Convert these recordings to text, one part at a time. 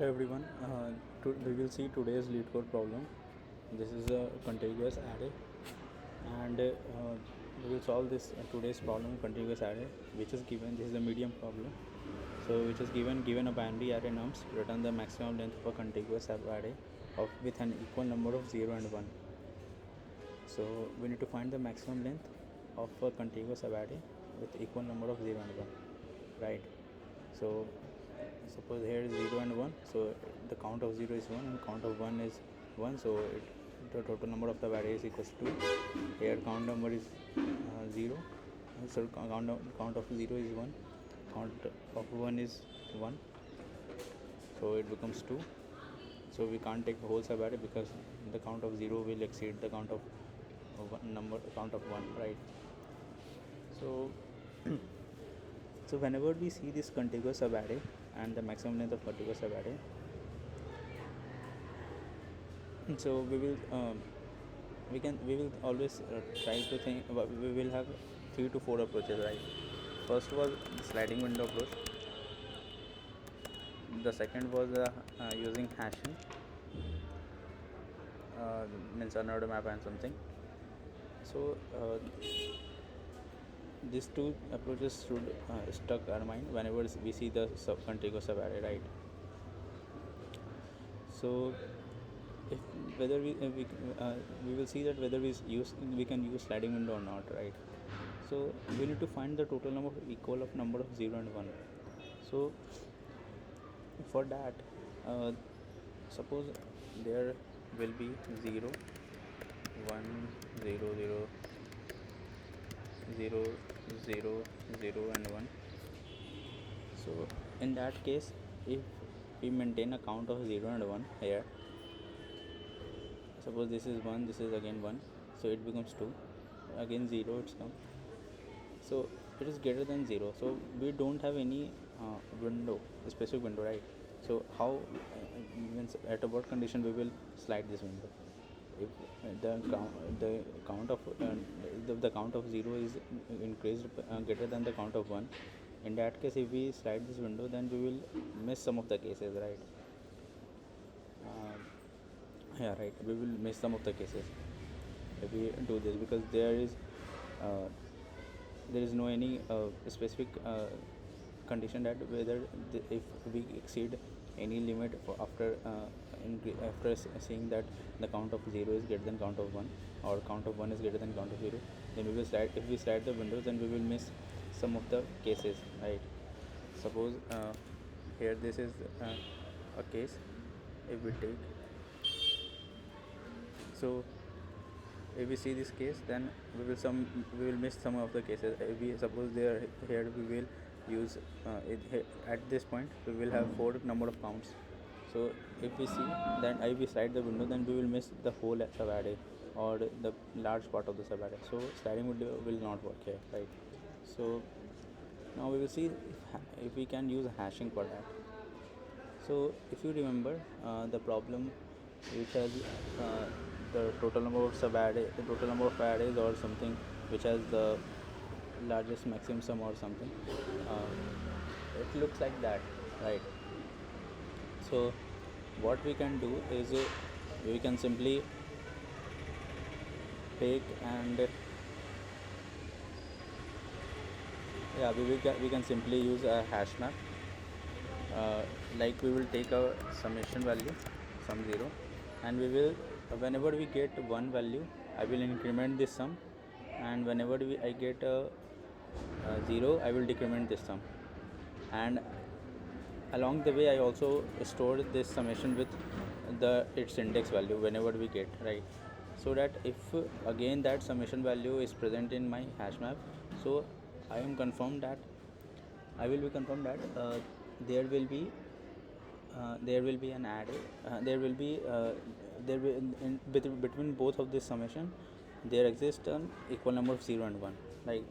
Hello everyone, we will see today's LeetCode problem. This is a contiguous array, and we will solve this today's problem contiguous array, which is given. This is a medium problem, so which is given a binary array nums. Return the maximum length of a contiguous array with an equal number of 0 and 1. So we need to find the maximum length of a contiguous array with equal number of 0 and 1, right? So suppose here is 0 and 1, so the count of 0 is 1 and count of 1 is 1, so the total number of the array is equals to 2. Here count number is 0, so count of 0 is 1, count of 1 is 1, so it becomes 2. So we can't take the whole array because the count of 0 will exceed the count of count of 1, right? So so whenever we see this contiguous subarray and the maximum length of contiguous subarray, so we will always try to think we will have 3 to 4 approaches, right? First was the sliding window approach. The second was using hashing, means another map and something. So these two approaches should stuck our mind whenever we see the contiguous subarray, right? So if whether we will see that whether we can use sliding window or not, right? So we need to find the total number equal of number of 0 and 1. So for that, suppose there will be 0 1 0 0 0 0 0 and 1. So in that case, if we maintain a count of 0 and 1 here, suppose this is 1, this is again 1, so it becomes 2, again 0 it's come, so it is greater than 0, so we don't have any specific window, right? So how means at what condition we will slide this window? If the count of 0 is increased greater than the count of 1, in that case if we slide this window, then we will miss some of the cases, right? Yeah, right, we will miss some of the cases if we do this, because there is no any specific condition that whether if we exceed any limit after seeing that the count of 0 is greater than count of 1 or count of 1 is greater than count of 0, then we will slide. If we slide the windows, then we will miss some of the cases, right? Suppose here this is a case. If we take, so if we see this case, then we will miss some of the cases. If we suppose here we will use at this point we will have 4 number of counts. So if we see that if we slide the window, then we will miss the whole subarray or the large part of the subarray. So sliding window will not work here, right? So now we will see if we can use hashing for that. So if you remember the problem which has the total number of arrays or something, which has the largest maximum sum or something, it looks like that, right? So what we can do is we can simply take and we can simply use a hash map. Like we will take a summation value, sum 0, and we will, whenever we get one value, I will increment this sum, and whenever I get a 0, I will decrement this sum, and along the way I also store this summation with its index value whenever we get, right? So that if again that summation value is present in my hash map, so I will be confirmed that there will be an array, between both of this summation there exists an equal number of 0 and 1, like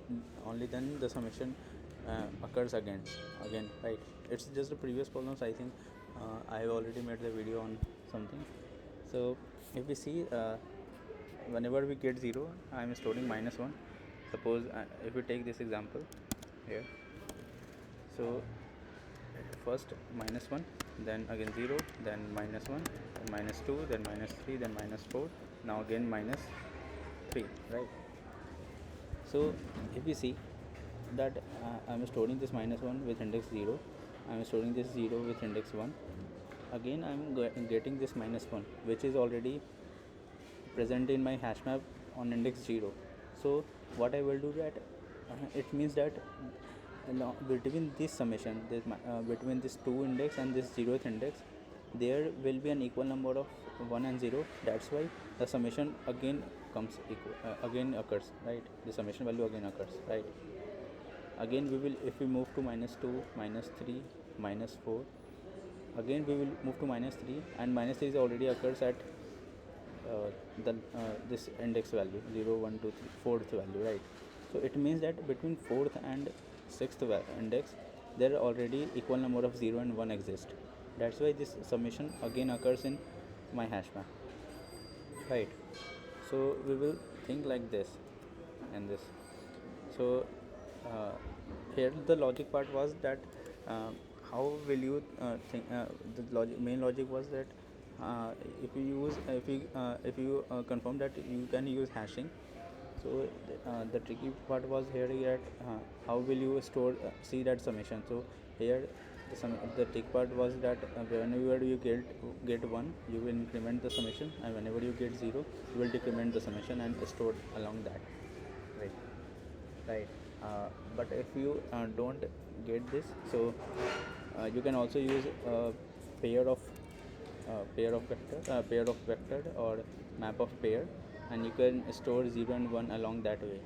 only then the summation occurs again, right? It's just the previous problems. I think I have already made the video on something. So if we see whenever we get 0, I am storing -1. Suppose if we take this example here, so first -1, then again 0, then -1, then -2, then -3, then -4, now again -3, right? So if we see that I'm storing this -1 with index 0, I'm storing this 0 with index 1, again I'm getting this -1 which is already present in my hash map on index 0. So what I will do that it means that between this summation, between this 2 index and this 0th index, there will be an equal number of 1 and 0. That's why the summation again comes equal, again occurs, right? The summation value again occurs, right? Again we will, if we move to -2, -3, -4, again we will move to -3, and -3 is already occurs at this index value 0, 1, 2, 3, fourth value, right? So it means that between 4th and 6th index there are already equal number of 0 and 1 exist. That's why this summation again occurs in my hash map, right? So we will think like this and this. So here the logic part was that how will you think, the main logic was that if you confirm that you can use hashing. So the tricky part was here that how will you store see that summation. So here the trick part was that whenever you get 1, you will increment the summation, and whenever you get 0, you will decrement the summation and store along that, right? But if you don't get this, so you can also use a pair of vector or map of pair, and you can store 0 and 1 along that way.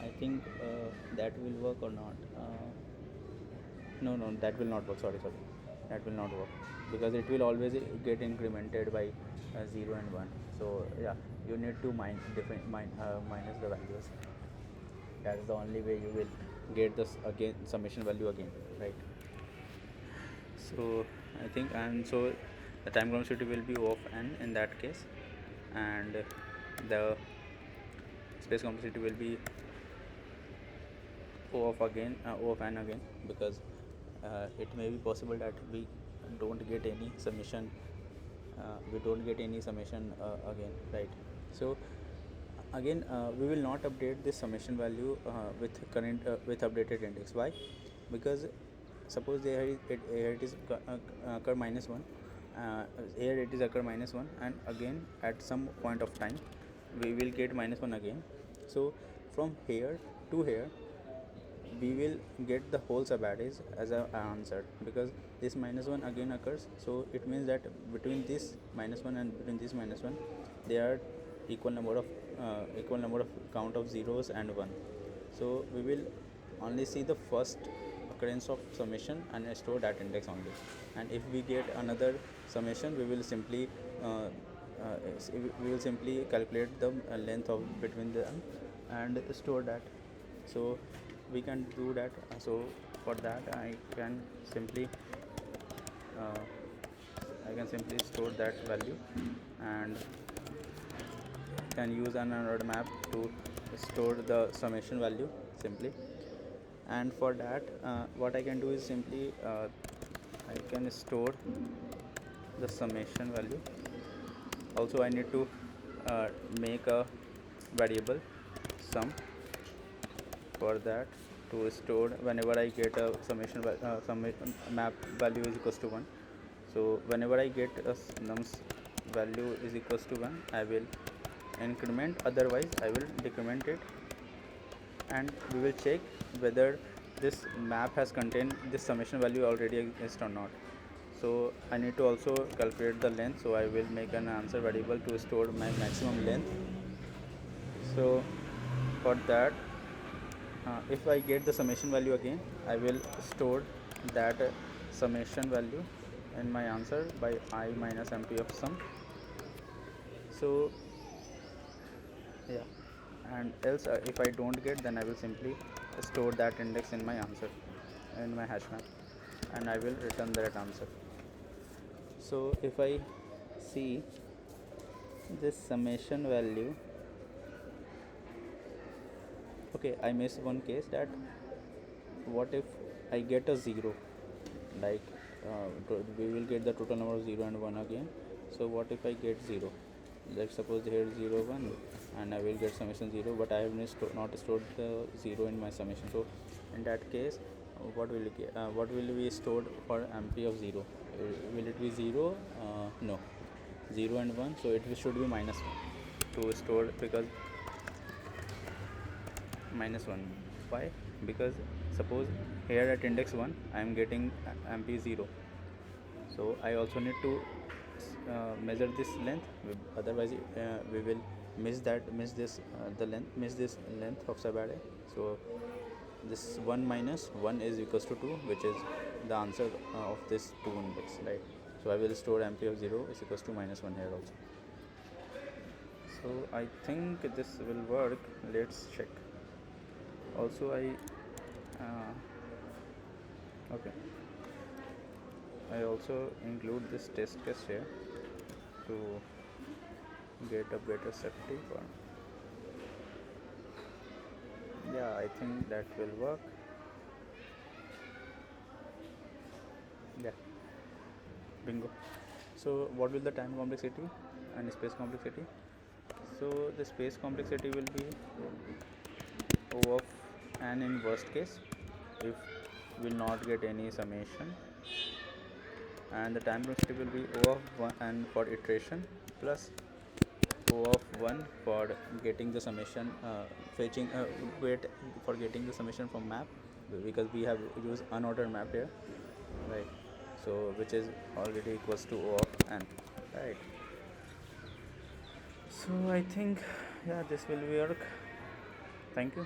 I think that will work or not. No, that will not work. Sorry, that will not work, because it will always get incremented by 0 and 1. So yeah, you need to minus the values. That is the only way you will get this again summation value again, right? So I think, and so the time complexity will be O of n in that case, and the space complexity will be O of n again, because it may be possible that we don't get any summation again, right? So again we will not update this summation value with updated index. Why? Because suppose here it is occur -1, here it is occur -1, and again at some point of time we will get -1 again. So from here to here we will get the whole subarrays as an answer, because this -1 again occurs. So it means that between this -1 and between this -1 there are equal number of count of zeros and 1. So we will only see the first occurrence of summation and store that index only, and if we get another summation we will simply calculate the length of between them and store that. So we can do that. So for that I can simply store that value, and can use another map to store the summation value simply. And for that what I can do is simply I can store the summation value. Also I need to make a variable sum for that, to store whenever I get a summation map value is equals to 1. So whenever I get a nums value is equals to 1, I will increment, otherwise I will decrement it, and we will check whether this map has contained this summation value already exist or not. So I need to also calculate the length, so I will make an answer variable to store my maximum length. So for that if I get the summation value again, I will store that summation value in my answer by I minus MP of sum. So yeah, and else if I don't get, then I will simply store that index in my answer, in my hash map, and I will return that answer. So if I see this summation value, okay, I missed one case, that what if I get a 0, like we will get the total number of 0 and 1 again. So what if I get 0? Let's suppose here 0 1, and I will get summation 0, but I have not stored the 0 in my summation. So in that case, what will be stored for MP of 0? Will it be 0? No, 0 and 1, so it should be minus 1 to store, because minus 1. Why? Because suppose here at index 1 I am getting MP 0, so I also need to measure this length, otherwise we will miss this length of subarray. So this 1 minus 1 is equals to 2, which is the answer of this 2 index, right? So I will store MP of 0 is equals to minus 1 here also. So I think this will work. Let's check. Also okay, I also include this test case here to get a better safety for. Yeah, I think that will work. Yeah, bingo. So what will the time complexity and space complexity? So the space complexity will be O of n in worst case if will not get any summation, and the time complexity will be O of 1 n for iteration plus O of 1 for getting the summation, wait for getting the summation from map, because we have used unordered map here, right? So which is already equals to O of n, right? So I think, yeah, this will work. Thank you.